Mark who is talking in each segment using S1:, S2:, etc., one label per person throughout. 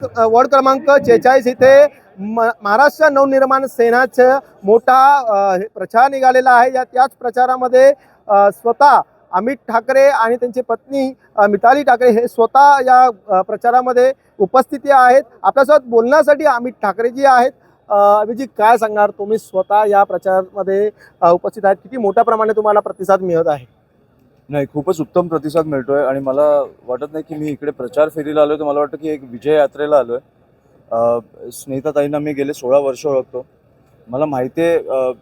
S1: Ward क्रमांक 46 इथे महाराष्ट्र नवनिर्माण सेनाचं मोठा प्रचार निघालेला आहे. त्याच प्रचारामध्ये स्वतः अमित ठाकरे आणि त्यांची पत्नी मिताली ठाकरे हे स्वतः या प्रचारामध्ये उपस्थिती आहेत. आपल्यासोबत बोलण्यासाठी अमित ठाकरेजी आहेत. अमितजी, काय सांगणार, तुम्ही स्वतः या प्रचारामध्ये उपस्थित आहेत, किती मोठ्या प्रमाणे तुम्हाला प्रतिसाद मिळत आहे?
S2: नाही, खूपच उत्तम प्रतिसाद मिळतोय आणि मला वाटत नाही की मी इकडे प्रचार फेरीला आलोय, तर मला वाटतं की एक विजय यात्रेला आलोय. स्नेहिताताईंना मी गेले 16 वर्ष ओळखतो. मला माहिती आहे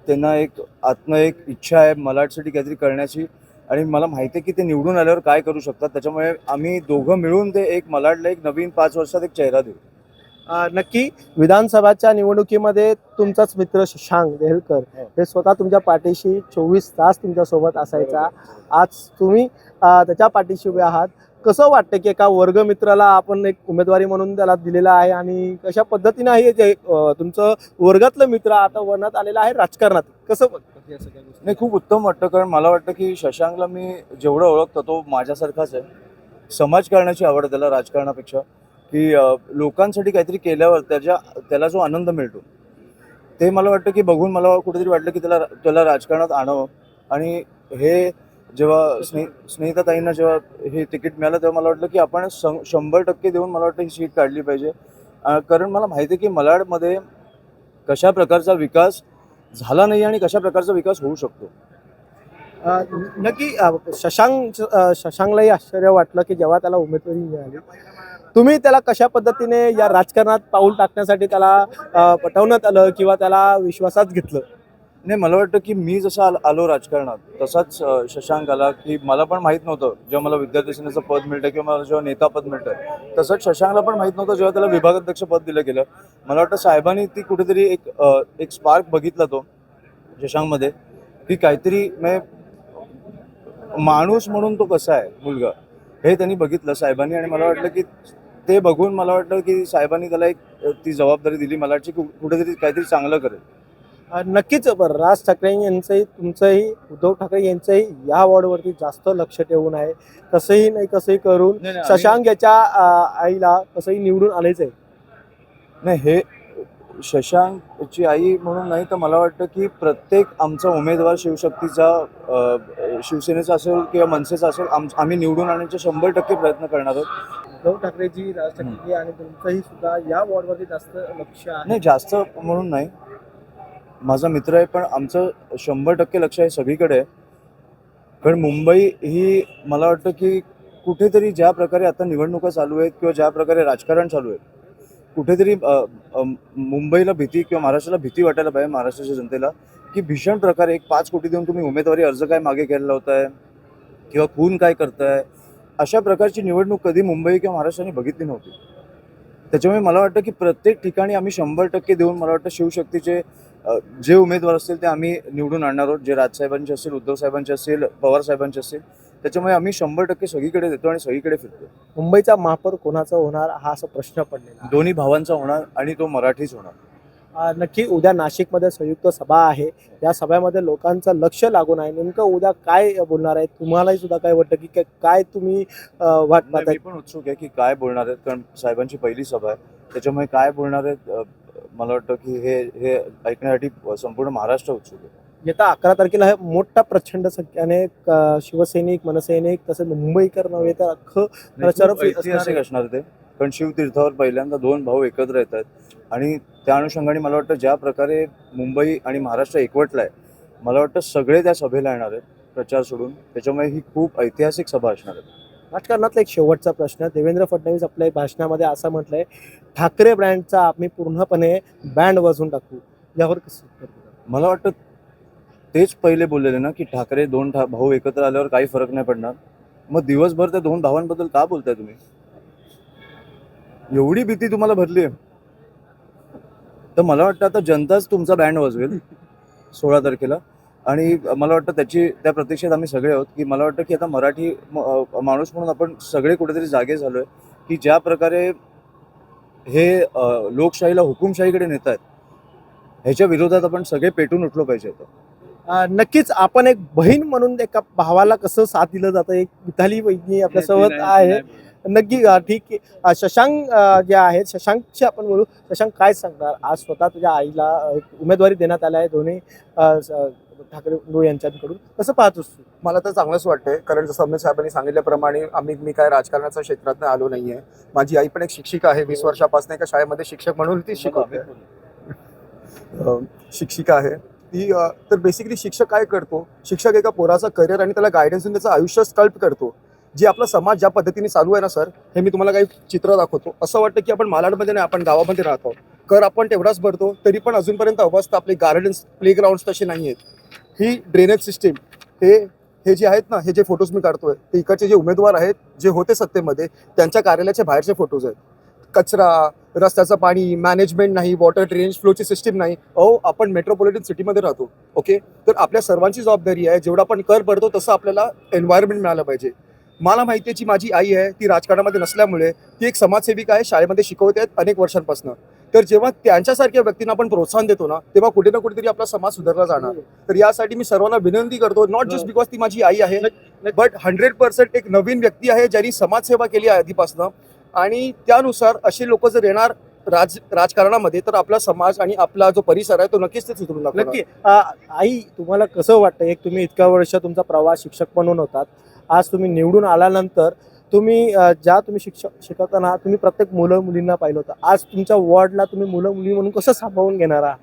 S2: त्यांना एक एक इच्छा आहे मलाडसाठी काहीतरी करण्याची, आणि मला माहिती आहे की ते निवडून आल्यावर काय करू शकतात. त्याच्यामुळे आम्ही दोघं मिळून ते एक मलाडला एक नवीन 5 वर्षात एक चेहरा देऊ.
S1: नक्की विधानसभाच्या निवडणुकीमध्ये तुमचाच मित्र शशांक देहलकर हे स्वतः तुमच्या पाठीशी 24 तास तुमच्यासोबत असायचा. आज तुम्ही त्याच्या पाठीशी उभे आहात. कसं वाटतं की एका वर्गमित्राला आपण एक उमेदवारी म्हणून त्याला दिलेला आहे, आणि कशा पद्धतीने हे जे तुमचं वर्गातलं मित्र आता वरणात आलेला आहे राजकारणात, कसं वाटतं या सगळ्या गोष्टी?
S2: नाही, खूप उत्तम वाटतं, कारण मला वाटतं की शशांकला मी जेवढं ओळखतो तो माझ्यासारखाच आहे. समाजकारणाची आवड त्याला राजकारणापेक्षा, की लोकांसाठी काहीतरी केल्यावर त्याला जो आनंद मिळतो ते मला वाटतं की बघून मला कुठेतरी वाटलं की त्याला राजकारणात आणावं. आणि हे जेव्हा स्नेहिताताईंना जेव्हा हे तिकीट मिळालं तेव्हा मला वाटलं की आपण 100% देऊन मला वाटतं ही सीट काढली पाहिजे. कारण मला माहिती आहे की मलाडमध्ये कशा प्रकारचा विकास झाला नाही आणि कशा प्रकारचा विकास होऊ शकतो.
S1: नक्की शशांकलाही आश्चर्य वाटलं की जेव्हा त्याला उमेदवारी मिळाली, तुम्ही त्याला कशा पद्धतीने या राजकारणात पाऊल टाकण्यासाठी त्याला पटवण्यात आलं किंवा त्याला विश्वासात घेतलं?
S2: नाही, मला वाटतं की मी जसा आलो राजकारणात तसाच शशांक आला. की मला पण माहीत नव्हतं जेव्हा मला विद्यार्थी सेनेचं पद मिळतं किंवा मला जेव्हा नेता पद मिळतं, तसंच शशांकला पण माहीत नव्हतं जेव्हा त्याला विभागाध्यक्ष पद दिलं गेलं. मला वाटतं साहेबांनी ती कुठेतरी एक स्पार्क बघितला तो शशांकमध्ये, की काहीतरी माणूस म्हणून तो कसा आहे मुलगा हे त्यांनी बघितलं साहेबांनी. आणि मला वाटलं की ते बघून मला वाटलं की साहेबांनी त्याला ती जबाबदारी दिली मला वाटतं की कुठेतरी काहीतरी चांगलं करेल.
S1: नक्कीच. बरं, राज ठाकरे यांचंही तुमचंही उद्धव ठाकरे यांचंही या वॉर्डवरती जास्त लक्ष ठेवून आहे. कसंही नाही कसंही करून शशांक याच्या आईला कसंही निवडून आलेच आहे.
S2: नाही, हे शशांकची आई म्हणून नाही, तर मला वाटतं की प्रत्येक आमचा उमेदवार शिवशक्तीचा, शिवसेनेचा असेल किंवा मनसेचा असेल, आम्ही निवडून आणण्याचे 100% प्रयत्न करणार आहोत.
S1: उद्धव ठाकरेजी, राज ठाकरे आणि तुमचंही सुद्धा या वॉर्डवरती जास्त लक्ष आहे.
S2: नाही, जास्त म्हणून नाही, माझा मित्र आहे, पण आमचं 100% लक्ष आहे सगळीकडे. कारण मुंबई ही मला वाटतं की कुठेतरी ज्या प्रकारे आता निवडणुका चालू आहेत किंवा ज्या प्रकारे राजकारण चालू आहे, कुठेतरी मुंबईला भीती किंवा महाराष्ट्राला भीती वाटायला पाहिजे, महाराष्ट्राच्या जनतेला, की भीषण प्रकारे 5 कोटी देऊन तुम्ही उमेदवारी अर्ज काय मागे घ्यायला लावताय किंवा खून काय करताय. अशा प्रकारची निवडणूक कधी मुंबई किंवा महाराष्ट्राने बघितली नव्हती. त्याच्यामुळे मला वाटतं की प्रत्येक ठिकाणी आम्ही 100% देऊन मला वाटतं शिवशक्तीचे जे उमेदवार असतील ते आम्ही निवडून आणणार आहोत. जे राजसाहेबांचे असतील, उद्धव साहेबांचे असतील, पवार साहेबांचे असतील, त्याच्यामुळे आम्ही 100% सगळीकडे देतो आणि सगळीकडे फिरतो.
S1: मुंबईचा महापौर कोणाचा होणार हा असा प्रश्न पडलेला.
S2: दोन्ही भावांचा होणार आणि तो मराठीच होणार.
S1: नक्की उद्या नाशिकमध्ये संयुक्त सभा आहे. या सभेमध्ये लोकांचं लक्ष लागून आहे. नेमकं उद्या काय बोलणार आहे? तुम्हालाही सुद्धा काय वाटतं की काय तुम्ही वाट पाहताय?
S2: मी पण उत्सुक आहे की काय बोलणार आहेत, कारण साहेबांची पहिली सभा आहे. त्याच्यामुळे काय बोलणार आहेत मला वाटतं की हे ऐकण्यासाठी संपूर्ण महाराष्ट्र उत्सुक आहे.
S1: येत्या 11 तारखेला हे मोठा प्रचंड संख्येने शिवसैनिक, मनसैनिक तसेच मुंबईकर नव्हे तर अख्खं प्रचार
S2: ऐतिहासिक असणार ते, कारण शिवतीर्थावर पहिल्यांदा 2 भाऊ एकत्र येत आहेत. आणि त्या अनुषंगाने मला वाटतं ज्या प्रकारे मुंबई आणि महाराष्ट्र एकवटला आहे, मला वाटतं सगळे त्या सभेला येणार आहेत प्रचार सोडून. त्याच्यामुळे ही खूप ऐतिहासिक सभा असणार आहे.
S1: राजकारणातला एक शेवटचा प्रश्न. देवेंद्र फडणवीस आपल्या भाषणामध्ये असं म्हटलंय, ठाकरे ब्रँडचा आम्ही पूर्णपणे बँड वाजवून टाकू. यावर कसं?
S2: मला वाटतं तेच पहिले बोललेले ना की ठाकरे 2 भाऊ एकत्र आल्यावर काही फरक नाही पडणार. मग दिवसभर त्या 2 भावांबद्दल का बोलताय तुम्ही? एवढी भीती तुम्हाला भरली आहे तर मला वाटतं आता जनताच तुमचा बँड वाजवेल 16 तारखेला. आणि मला वाटतं त्या प्रतीक्षेत आम्ही सगळे आहोत. की मला वाटतं की आता मराठी माणूस म्हणून आपण सगळे कुठेतरी जागे झालोय की ज्या प्रकारे हे लोकशाहीला हुकुमशाहीकडे नेत आहेत, ह्याच्या विरोधात आपण सगळे पेटून उठलो पाहिजे.
S1: नक्कीच. आपण एक बहीण म्हणून एका भावाला कसं साथ दिलं जातं, एक मिताली वहिनी आपल्यासोबत आहे. नक्की ठीक आहे. शशांक जे आहेत, शशांकशी आपण बोलू. शशांक, काय सांगणार? आज स्वतः तुझ्या आईला एक उमेदवारी देण्यात आली आहे दोन्ही ठाकरे बंधू यांच्याकडून. कसं पाहतोस तू?
S3: मला तर चांगलंच वाटतंय, कारण जसं अमित साहेबांनी सांगितल्याप्रमाणे मी काय राजकारणाच्या क्षेत्रात आलो नाहीये. माझी आई पण एक शिक्षिका आहे, 20 वर्षापासून एका शाळेमध्ये शिक्षक म्हणून ती शिकवते. शिक्षिका आहे ती. तर बेसिकली शिक्षक काय करतो, शिक्षक एका पोराचा करिअर आणि त्याला गायडन्स देऊन त्याचं आयुष्य स्कल्प करतो. जे आपला समाज ज्या पद्धतीने चालू आहे ना सर, हे मी तुम्हाला काही चित्र दाखवतो. असं वाटतं की आपण मालाडमध्ये नाही, आपण गावामध्ये राहतो. कर आपण तेवढाच भरतो, तरी पण अजूनपर्यंत अवस्था आपले गार्डन्स, प्लेग्राऊंड्स तसे नाही आहेत. ही ड्रेनेज सिस्टीम, हे जे आहेत ना, हे जे फोटोज मी काढतोय ते इकडचे जे उमेदवार आहेत, जे होते सत्तेमध्ये, त्यांच्या कार्यालयाच्या बाहेरचे फोटोज आहेत. कचरा, रस्त्याचं पाणी, मॅनेजमेंट नाही, वॉटर ड्रेनेज फ्लोची सिस्टीम नाही. आपण मेट्रोपॉलिटन सिटीमध्ये राहतो. ओके, तर आपल्या सर्वांची जबाबदारी आहे, जेवढा आपण कर भरतो तसं आपल्याला एन्व्हायरमेंट मिळालं पाहिजे. मला माहिती आहे जी माझी आई आहे ती राजकारणामध्ये नसल्यामुळे ती एक समाजसेविका आहे, शाळेमध्ये शिकवते आहेत अनेक वर्षांपासून. तर जेव्हा त्यांच्यासारख्या व्यक्तींना आपण प्रोत्साहन देतो ना, तेव्हा कुठे ना कुठेतरी आपला समाज सुधारला जाणार. तर यासाठी मी सर्वांना विनंती करतो, नॉट जस्ट बिकॉज ती माझी आई आहे, बट 100% एक नवीन व्यक्ती आहे ज्यांनी समाजसेवा केली आहे आधीपासून. आणि त्यानुसार असे लोक जर येणार राजकारणामध्ये, तर आपला समाज आणि आपला जो परिसर आहे तो नक्कीच ते सुधारून दाखवणार.
S1: नक्की. आई, तुम्हाला कसं वाटतं? एक तुम्ही इतक्या वर्ष तुमचा प्रवास शिक्षक म्हणून होतात, आज तुम्ही निवडून आल्यानंतर तुम्ही तुम्ही शिकवताना तुम्ही प्रत्येक मुलं मुलींना पाहिलं होतं. आज तुमच्या वॉर्डला तुम्ही मुलं मुली म्हणून कसं सांभाळून घेणार आहात?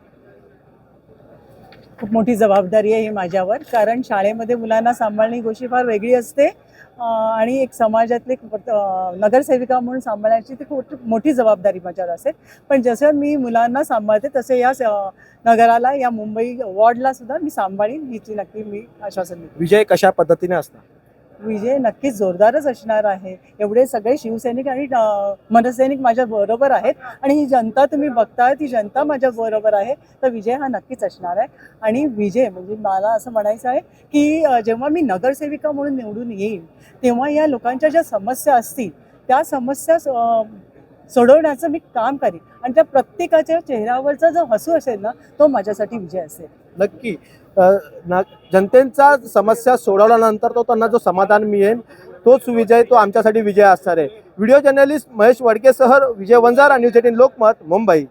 S4: खूप मोठी जबाबदारी आहे ही माझ्यावर, कारण शाळेमध्ये मुलांना सांभाळणे ही गोष्ट फार वेगळी असते आणि एक समाजातली नगरसेविका म्हणून सांभाळण्याची ती खूप मोठी जबाबदारी माझ्यावर असेल. पण जसं मी मुलांना सांभाळते तसे या नगराला, या मुंबई वॉर्डला सुद्धा मी सांभाळीन, हिची नक्की मी आश्वासन देते.
S1: विजय कशा पद्धतीने असणार?
S4: विजय नक्कीच जोरदारच असणार आहे. एवढे सगळे शिवसैनिक आणि मनसैनिक माझ्या बरोबर आहेत आणि ही जनता तुम्ही बघताय, ती जनता माझ्या बरोबर आहे. तर विजय हा नक्कीच असणार आहे. आणि विजय म्हणजे मला असं म्हणायचं आहे की जेव्हा मी नगरसेविका म्हणून निवडून येईन, तेव्हा या लोकांच्या ज्या समस्या असतील त्या समस्या सोडवण्याचं मी काम करेन आणि त्या प्रत्येकाच्या चेहऱ्यावरचा जो हसू असेल ना, तो माझ्यासाठी विजय असेल.
S1: नक्की. जनतेचा समस्या सोडवल्यानंतर तो त्यांना जो समाधान मिळेल तोच विजय, तो आमच्यासाठी विजय असणार आहे. व्हिडिओ जर्नलिस्ट महेश वडकेसह विजय वंजारा, न्यूज 18 लोकमत, मुंबई.